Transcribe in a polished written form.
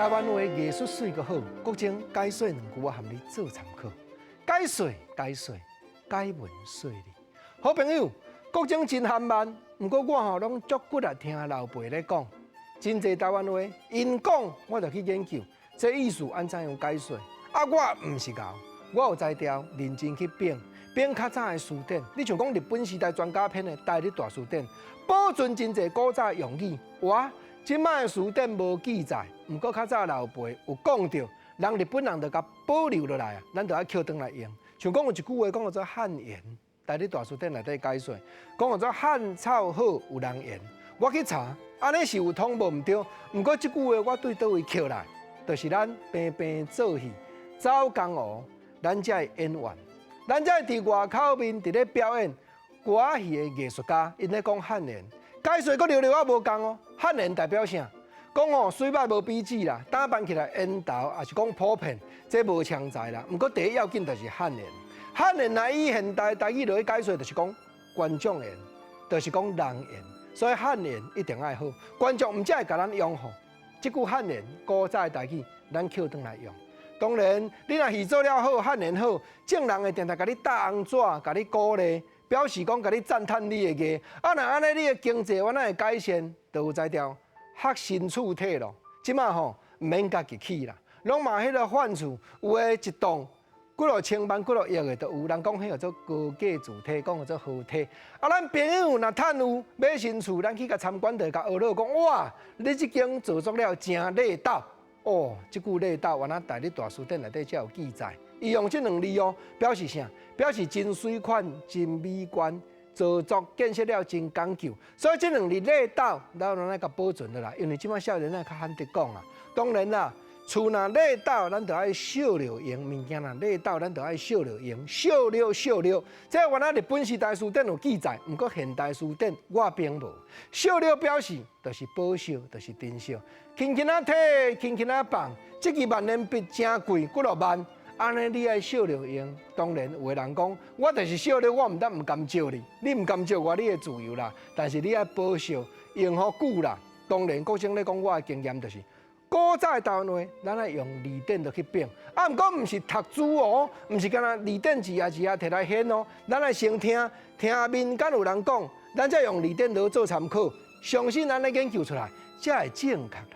台湾话艺术水个好，国情解说两句我含你做参考。解说，解文说理。好朋友，国情真含慢，不过我拢足骨力听老辈咧讲，真侪台湾话，因讲我就去研究，这意思安怎样解说？啊，我唔是教，我有才调，认真去编较早的词典。你像讲日本时代专家篇的大日大词典，保存真侪古早用语。哇，即摆的词典无记载，不过较早老辈有讲到，人日本人就甲保留落来啊，咱就爱捡转来用。像讲有一句话讲做汉言，大日大词典内底解说，讲做汉草好有人言。我去查，安尼是有通无毋对，不过即句话我对倒位捡来，就是咱平平做戏，走江湖，咱才会演员。咱才伫外口面伫咧表演歌戏的艺术家，因咧讲汉言，解说佫了啊无共哦。汉言代表啥？讲哦，水歹无笔记啦，打扮起来烟头，也是讲普遍，这无强在啦。毋过第一要紧就是汉言。汉言来以现代台语落去解说，就是讲观众言，就是讲人言。所以汉言一定爱好，观众毋只会甲咱拥护。即句汉言古早的台语，咱捡转来用。当然，你若戏做了好，汉言好，正人会定定甲你搭红纸，甲你鼓励，表示讲甲你赞叹你的艺。啊，若安尼你的经济完会改善，就有才调学新厝体咯。即马吼毋免家己起啦，拢嘛迄个贩厝，有诶一栋几落千万、几落亿的都有。人讲迄个做高价主体，讲做豪体。啊，咱朋友若趁有买新厝，咱去甲参观者甲学了讲，哇，你即间做作了真礼道。哦，即句礼道，原来大日大词典内底才有记载。伊用即两字哦，表示啥？表示真水款、真美观，造作建设了真讲究。所以即两字礼道，咱拢爱甲保存落来，因为即摆少年仔较罕得讲啊。当然啦，厝若礼道，咱就爱少了用；物件若礼道，咱就爱少了用。少了，这原来日本时代词典有记载，毋过现代词典我并无。少了表示就是保守，就是珍惜。轻轻仔摕，轻轻仔放，这支万年笔真贵，几落万，安尼你爱少了用。当然有个人讲，我就是少了，我毋但毋甘借你，你毋甘借我，你的自由啦。但是你爱保守，用好久啦。当然，国生咧讲我的经验就是。古早的台湾话，咱爱用字典就去编，啊，毋过毋是读书哦，毋是干那字典字啊摕来显哦，咱爱先听民间有人讲，咱再用字典来做参考，相信咱咧研究出来，才会正确啦。